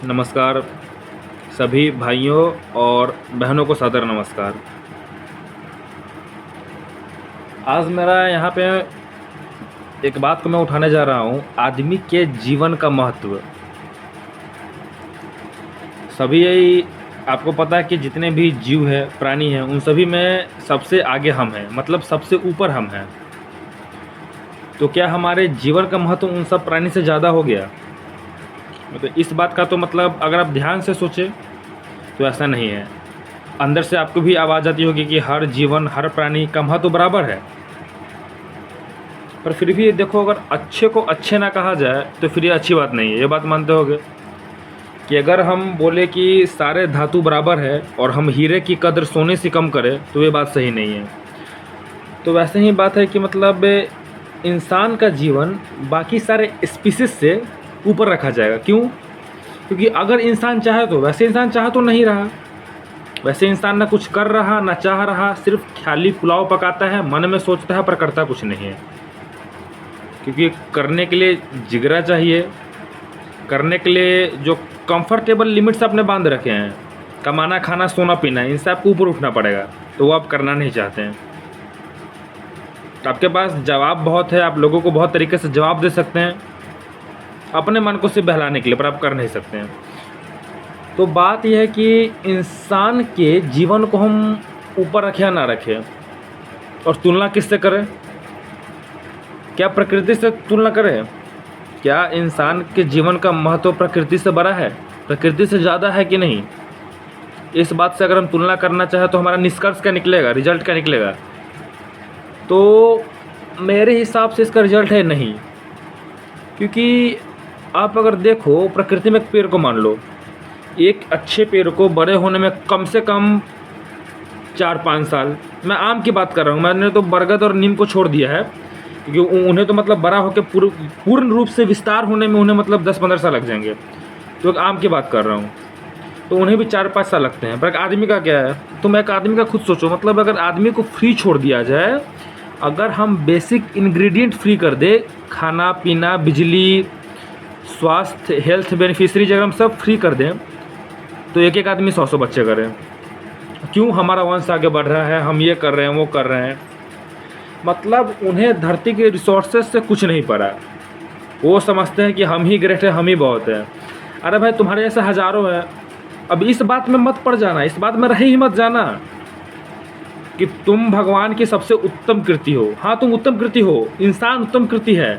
नमस्कार सभी भाइयों और बहनों को सादर नमस्कार। आज मेरा यहाँ पे एक बात को मैं उठाने जा रहा हूँ, आदमी के जीवन का महत्व। सभी आपको पता है कि जितने भी जीव है, प्राणी हैं, उन सभी में सबसे आगे हम हैं, मतलब सबसे ऊपर हम हैं। तो क्या हमारे जीवन का महत्व उन सब प्राणी से ज़्यादा हो गया? तो इस बात का तो मतलब अगर आप ध्यान से सोचें तो ऐसा नहीं है। अंदर से आपको भी आवाज़ आती होगी कि हर जीवन, हर प्राणी का महत्व बराबर है। पर फिर भी देखो, अगर अच्छे को अच्छे ना कहा जाए तो फिर ये अच्छी बात नहीं है। ये बात मानते होगे कि अगर हम बोले कि सारे धातु बराबर है और हम हीरे की कदर सोने से कम करें तो ये बात सही नहीं है। तो वैसे ही बात है कि मतलब इंसान का जीवन बाकी सारे स्पीसीज से ऊपर रखा जाएगा। क्यों? क्योंकि अगर इंसान चाहे तो, वैसे इंसान चाह तो नहीं रहा, वैसे इंसान ना कुछ कर रहा ना चाह रहा, सिर्फ खाली पुलाव पकाता है, मन में सोचता है पर करता कुछ नहीं है। क्योंकि करने के लिए जिगरा चाहिए, करने के लिए जो कंफर्टेबल लिमिट्स आपने बांध रखे हैं, कमाना, खाना, सोना, पीना, इनसे आपको ऊपर उठना पड़ेगा, तो वो आप करना नहीं चाहते हैं। आपके पास जवाब बहुत है, आप लोगों को बहुत तरीके से जवाब दे सकते हैं अपने मन को सिर्फ बहलाने के लिए, पर आप कर नहीं सकते हैं। तो बात यह है कि इंसान के जीवन को हम ऊपर रखें या ना रखें, और तुलना किससे करें? क्या प्रकृति से तुलना करें? क्या इंसान के जीवन का महत्व प्रकृति से बड़ा है, प्रकृति से ज़्यादा है कि नहीं? इस बात से अगर हम तुलना करना चाहें तो हमारा निष्कर्ष क्या निकलेगा, रिजल्ट क्या निकलेगा? तो मेरे हिसाब से इसका रिजल्ट है नहीं। क्योंकि आप अगर देखो, प्रकृति में एक पेड़ को मान लो, एक अच्छे पेड़ को बड़े होने में कम से कम 4-5 साल, मैं आम की बात कर रहा हूँ, मैंने तो बरगद और नीम को छोड़ दिया है, क्योंकि उन्हें तो मतलब बड़ा होकर पूर्ण रूप से विस्तार होने में उन्हें मतलब 10-15 साल लग जाएंगे। तो एक आम की बात कर रहा हूँ, तो उन्हें भी 4-5 साल लगते हैं। पर एक आदमी का क्या है? तुम एक आदमी का खुद सोचो, मतलब अगर आदमी को फ्री छोड़ दिया जाए, अगर हम बेसिक इंग्रेडिएंट फ्री कर दे, खाना पीना, बिजली, स्वास्थ्य, हेल्थ बेनिफिशरीज अगर हम सब फ्री कर दें, तो एक एक आदमी 100-100 बच्चे करें। क्यों? हमारा वंश आगे बढ़ रहा है, हम ये कर रहे हैं, वो कर रहे हैं। मतलब उन्हें धरती के रिसोर्सेज से कुछ नहीं पड़ा, वो समझते हैं कि हम ही ग्रेट है, हम ही बहुत है। अरे भाई, तुम्हारे जैसे हज़ारों हैं। अब इस बात में मत पड़ जाना, इस बात में रही ही मत जाना कि तुम भगवान की सबसे उत्तम कृति हो। हाँ, तुम उत्तम कृति हो, इंसान उत्तम कृति है,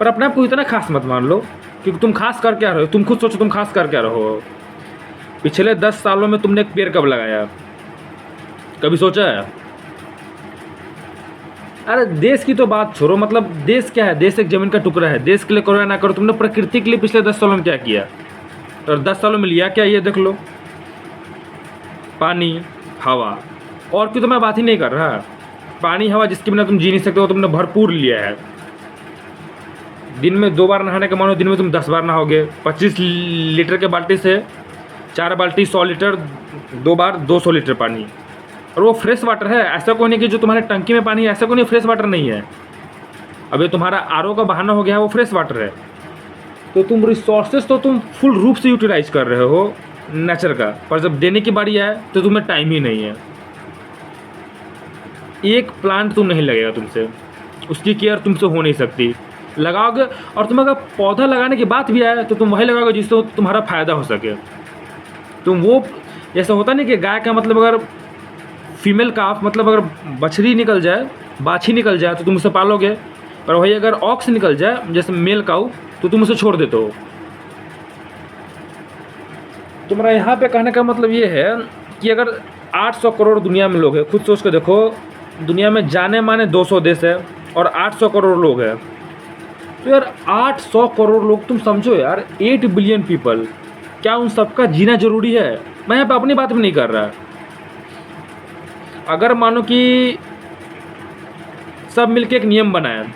पर अपने आप को इतना खास मत मान लो कि तुम खास कर क्या रहे हो। तुम खुद सोचो, तुम खास कर क्या रहो। पिछले 10 सालों में तुमने एक पेड़ कब लगाया? कभी सोचा है? अरे देश की तो बात छोड़ो, मतलब देश क्या है? देश एक ज़मीन का टुकड़ा है। देश के लिए करो या ना करो, तुमने प्रकृति के लिए पिछले 10 सालों में क्या किया? और 10 सालों में लिया क्या, ये देख लो। पानी, हवा, और क्यों तो मैं बात ही नहीं कर रहा। पानी, हवा जिसके बिना तुम जी नहीं सकते, वो तुमने भरपूर लिया है। दिन में 2 बार नहाने का मानो, दिन में तुम 10 बार नहाओगे। 25 लीटर के बाल्टी से 4 बाल्टी 100 लीटर, 2 बार 200 लीटर पानी, और वो फ्रेश वाटर है। ऐसा कोई नहीं कि जो तुम्हारे टंकी में पानी है, ऐसा कोई नहीं फ्रेश वाटर नहीं है। अब ये तुम्हारा आरओ का बहाना हो गया है, वो फ्रेश वाटर है। तो तुम रिसोर्सेज तो तुम फुल रूप से यूटिलाइज कर रहे हो नेचर का, पर जब देने की बारी आए तो तुम्हें टाइम ही नहीं है। एक प्लांट तुम नहीं लगेगा तुमसे, उसकी केयर तुमसे हो नहीं सकती। लगाओगे, और तुम अगर पौधा लगाने की बात भी आए तो तुम वही लगाओगे जिससे तुम्हारा फ़ायदा हो सके। तुम वो, जैसा होता नहीं कि गाय का मतलब अगर फीमेल काफ, मतलब अगर बछड़ी निकल जाए, बाछी निकल जाए तो तुम उसे पालोगे, पर वही अगर ऑक्स निकल जाए जैसे मेल काऊ, तो तुम उसे छोड़ देते हो। तुम्हारा यहाँ पे कहने का मतलब ये है कि अगर 800 करोड़ दुनिया में लोग हैं, खुद सोच के देखो, दुनिया में जाने माने 200 देश है और 800 करोड़ लोग हैं, तो यार 800 करोड़ लोग, तुम समझो यार, 8 बिलियन पीपल, क्या उन सबका जीना जरूरी है? मैं यहाँ पे अपनी बात भी नहीं कर रहा। अगर मानो कि सब मिलके एक नियम बनाए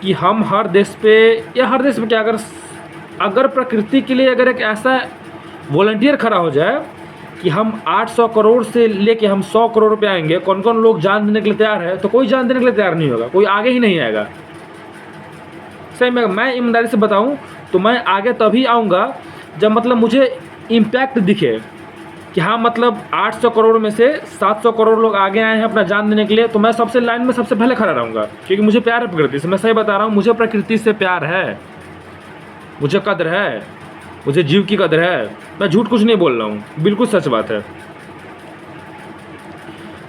कि हम हर देश पे, या हर देश में क्या, अगर प्रकृति के लिए अगर एक ऐसा वॉलंटियर खड़ा हो जाए कि हम 800 करोड़ से लेके हम 100 करोड़ पे आएंगे, कौन कौन लोग जान देने के लिए तैयार है, तो कोई जान देने के लिए तैयार नहीं होगा, कोई आगे ही नहीं आएगा। सही में मैं ईमानदारी से बताऊं तो मैं आगे तभी आऊँगा जब मतलब मुझे इम्पैक्ट दिखे कि हाँ मतलब 800 करोड़ में से 700 करोड़ लोग आगे आए हैं अपना जान देने के लिए, तो मैं सबसे लाइन में सबसे पहले खड़ा रहूँगा, क्योंकि मुझे प्यार है प्रकृति से। मैं सही बता रहा हूँ, मुझे प्रकृति से प्यार है, मुझे कद्र है, मुझे जीव की कद्र है। मैं झूठ कुछ नहीं बोल रहा हूँ, बिल्कुल सच बात है।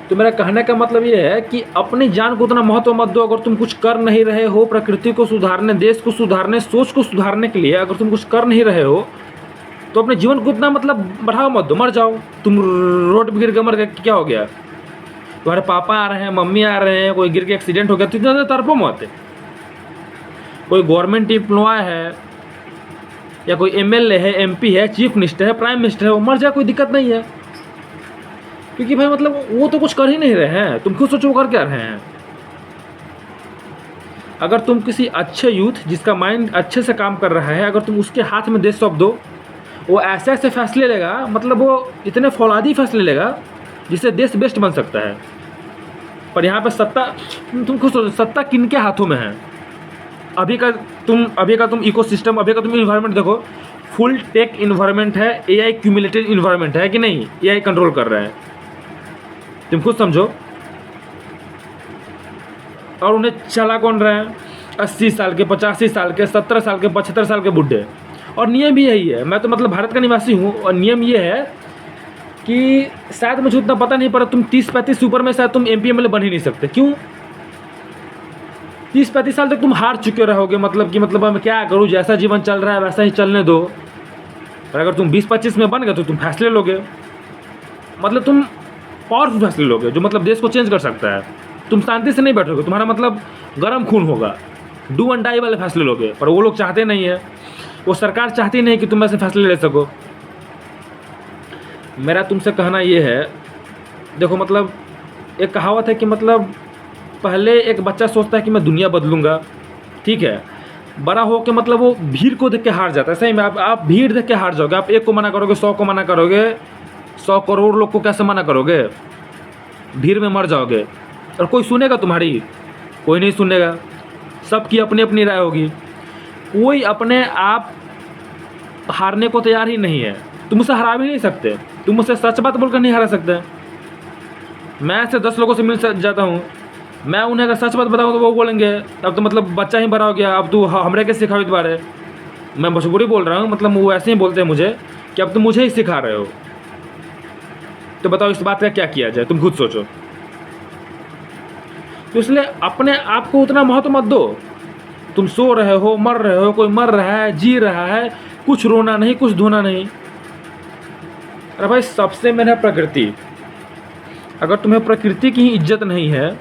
तो मेरा कहने का मतलब ये है कि अपनी जान को उतना महत्व मत दो। अगर तुम कुछ कर नहीं रहे हो प्रकृति को सुधारने, देश को सुधारने, सोच को सुधारने के लिए, अगर तुम कुछ कर नहीं रहे हो तो अपने जीवन को उतना मतलब बढ़ावा मत दो, मर जाओ। तुम रोड पे गिर के मर गए, क्या हो गया? तुम्हारे पापा आ रहे हैं, मम्मी आ रहे हैं, कोई गिर के एक्सीडेंट हो गया तो इतना ज़्यादा तड़पो मत। कोई गवर्नमेंट एम्प्लॉय है या कोई एमएलए है, एमपी है, चीफ मिनिस्टर है, प्राइम मिनिस्टर है, वो मर जाए, कोई दिक्कत नहीं है। क्योंकि भाई मतलब वो तो कुछ कर ही नहीं रहे हैं, तुम खुद सोचो कर क्या रहे हैं। अगर तुम किसी अच्छे यूथ जिसका माइंड अच्छे से काम कर रहा है, अगर तुम उसके हाथ में देश सौंप दो, वो ऐसे ऐसे फैसले लेगा, मतलब वो इतने फौलादी फैसले लेगा जिससे देश बेस्ट बन सकता है। पर यहाँ पे सत्ता, तुम खुद सोचो, सत्ता किनके हाथों में है? अभी का तुम इकोसिस्टम, अभी का तुम इन्वायरमेंट देखो, फुल टेक इन्वायरमेंट है, एआई क्यूमुलेटेड इन्वायरमेंट है कि नहीं? एआई कंट्रोल कर रहा है, तुम खुद समझो। और उन्हें चला कौन रहा है? 80 साल के, 85 साल के, 17 साल के, 75 साल के बुढ़े। और नियम भी यही है। मैं तो मतलब भारत का निवासी हूँ और नियम ये है कि शायद मुझे उतना पता नहीं, पर तुम 30-35 ऊपर में शायद तुम एमपी एमएलए बन ही नहीं सकते। क्यों? 30-35 साल तक तुम हार चुके रहोगे, मतलब कि मतलब मैं क्या करूँ, जैसा जीवन चल रहा है वैसा ही चलने दो। और अगर तुम 20-25 में बन गए तो तुम फैसले लोगे, मतलब तुम पावरफुल फैसले लोगे जो मतलब देश को चेंज कर सकता है। तुम शांति से नहीं बैठोगे, तुम्हारा मतलब गर्म खून होगा, डू एंड डाई वाले फैसले लोगे। पर वो लोग चाहते नहीं है, वो सरकार चाहती नहीं कि तुम ऐसे फैसले ले सको। मेरा तुमसे कहना ये है, देखो मतलब एक कहावत है कि मतलब पहले एक बच्चा सोचता है कि मैं दुनिया बदलूंगा, ठीक है, बड़ा हो के मतलब वो भीड़ को देख के हार जाता है। सही में आप भीड़ देख के हार जाओगे। आप एक को मना करोगे, 100 को मना करोगे, 100 करोड़ लोग को कैसे मना करोगे? भीड़ में मर जाओगे। और कोई सुनेगा तुम्हारी? कोई नहीं सुनेगा। सबकी अपनी अपनी राय होगी। कोई अपने आप हारने को तैयार ही नहीं है। तुम उसे हरा भी नहीं सकते, तुम उसे सच बात बोलकर नहीं हरा सकते। मैं ऐसे 10 लोगों से मिल जाता हूँ, मैं उन्हें अगर सच बात बताऊँ तो वो बोलेंगे अब तो मतलब बच्चा ही बड़ा हो गया, अब तू हमरे के सिखाओ इस बारे। मैं भोजपुरी बोल रहा हूँ, मतलब वो ऐसे ही बोलते हैं मुझे कि अब तुम मुझे ही सिखा रहे हो। तो बताओ इस बात का क्या किया जाए, तुम खुद सोचो। तो इसलिए अपने आप को उतना महत्व मत दो। तुम सो रहे हो, मर रहे हो, कोई मर रहा है, जी रहा है, कुछ रोना नहीं, कुछ धोना नहीं। अरे भाई सबसे मेन है प्रकृति। अगर तुम्हें प्रकृति की ही इज्जत नहीं है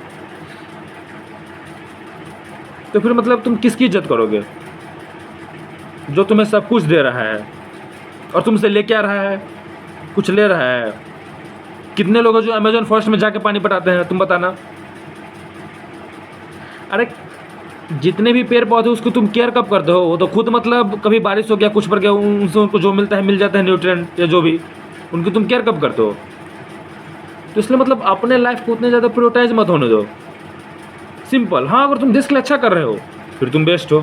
तो फिर मतलब तुम किसकी इज्जत करोगे? जो तुम्हें सब कुछ दे रहा है और तुमसे ले क्या रहा है? कुछ ले रहा है। कितने लोग हैं जो अमेजोन फॉरेस्ट में जाके पानी पटाते हैं, तुम बताना। अरे जितने भी पेड़ पौधे उसको तुम केयर कब करते हो? वो तो खुद मतलब कभी बारिश हो गया, कुछ पर गया, उनसे उनको जो मिलता है मिल जाता है, न्यूट्रिएंट या जो भी, उनकी तुम केयर कब करते हो? तो इसलिए मतलब अपने लाइफ को उतने ज़्यादा प्रायोरिटाइज मत होने दो। सिंपल। हाँ, अगर तुम देश के लिए अच्छा कर रहे हो फिर तुम बेस्ट हो,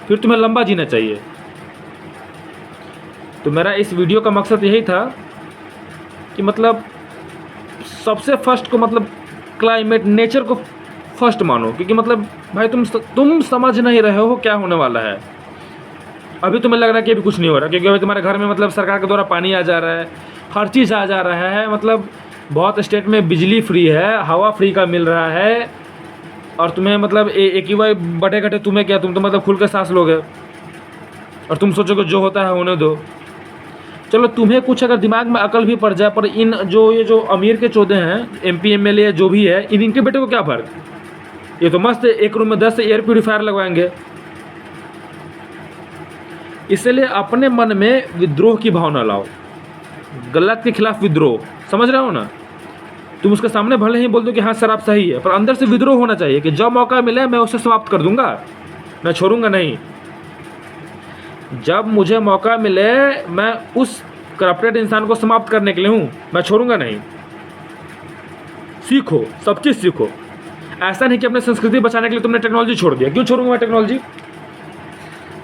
फिर तुम्हें लंबा जीना चाहिए। तो मेरा इस वीडियो का मकसद यही था कि मतलब सबसे फर्स्ट को मतलब क्लाइमेट, नेचर को फर्स्ट मानो। क्योंकि मतलब भाई तुम समझ नहीं रहे हो क्या होने वाला है। अभी तुम्हें लग रहा है कि अभी कुछ नहीं हो रहा, क्योंकि अभी तुम्हारे घर में मतलब सरकार के द्वारा पानी आ जा रहा है, हर चीज़ आ जा रहा है, मतलब बहुत स्टेट में बिजली फ्री है, हवा फ्री का मिल रहा है। और तुम्हें मतलब एक ही वाई बटे घटे तुम्हें क्या, तुम तो मतलब खुल के सांस लोगे और तुम सोचोगे जो होता है होने दो। चलो तुम्हें कुछ अगर दिमाग में अकल भी पड़ जाए, पर इन ये जो अमीर के चौधे हैं, एमपी एमएलए जो भी है, इनके बेटे को क्या फ़र्क? ये तो मस्त एक रूम में 10 एयर प्यूरीफायर लगवाएंगे। इसलिए अपने मन में विद्रोह की भावना लाओ, गलत के खिलाफ विद्रोह। समझ रहे हो ना? तुम उसके सामने भले ही बोल दो कि हाँ सर आप सही है, पर अंदर से विद्रोह होना चाहिए कि जब मौका मिले मैं उसे समाप्त कर दूंगा, मैं छोड़ूंगा नहीं। जब मुझे मौका मिले मैं उस करप्टेड इंसान को समाप्त करने के लिए हूँ, मैं छोड़ूंगा नहीं। सीखो, सब चीज़ सीखो। ऐसा नहीं कि अपने संस्कृति बचाने के लिए तुमने टेक्नोलॉजी छोड़ दिया। क्यों छोड़ूंगा मैं टेक्नोलॉजी?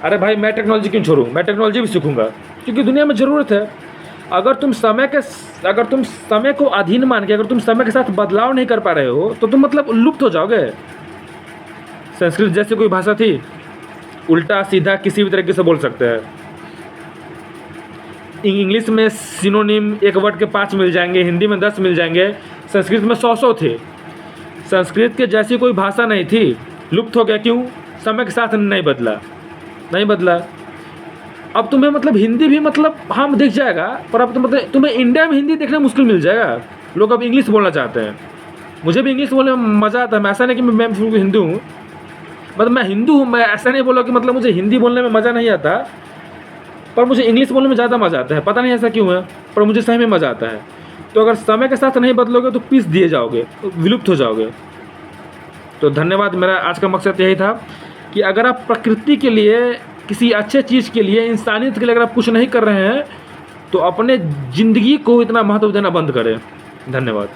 अरे भाई मैं टेक्नोलॉजी क्यों छोड़ूँ, मैं टेक्नोलॉजी भी सीखूंगा, क्योंकि दुनिया में ज़रूरत है। अगर तुम समय को अधीन मान के, अगर तुम समय के साथ बदलाव नहीं कर पा रहे हो तो तुम मतलब लुप्त हो जाओगे। संस्कृत जैसी कोई भाषा थी, उल्टा सीधा किसी भी तरीके से बोल सकते हैं। इंग्लिश में सिनोनिम एक वर्ड के 5 मिल जाएंगे, हिंदी में 10 मिल जाएंगे, संस्कृत में 100 थे। संस्कृत के जैसी कोई भाषा नहीं थी, लुप्त हो गया। क्यों? समय के साथ नहीं बदला। अब तुम्हें मतलब हिंदी भी मतलब हाँ दिख जाएगा, पर अब तो मतलब तुम्हें इंडिया में हिंदी देखना मुश्किल मिल जाएगा। लोग अब इंग्लिश बोलना चाहते हैं। मुझे भी इंग्लिश बोलने में मज़ा आता है। मैं ऐसा नहीं कि मैं हिंदू हूँ, मतलब मैं हिंदू हूँ, मैं ऐसा नहीं बोला कि मतलब मुझे हिंदी बोलने में मज़ा नहीं आता, पर मुझे इंग्लिश बोलने में ज़्यादा मज़ा आता है। पता नहीं ऐसा क्यों है, पर मुझे सही में मज़ा आता है। तो अगर समय के साथ नहीं बदलोगे तो पीस दिए जाओगे, विलुप्त हो जाओगे। तो धन्यवाद। मेरा आज का मकसद यही था कि अगर आप प्रकृति के लिए, किसी अच्छे चीज़ के लिए, इंसानियत के लिए अगर आप कुछ नहीं कर रहे हैं तो अपने ज़िंदगी को इतना महत्व देना बंद करें। धन्यवाद।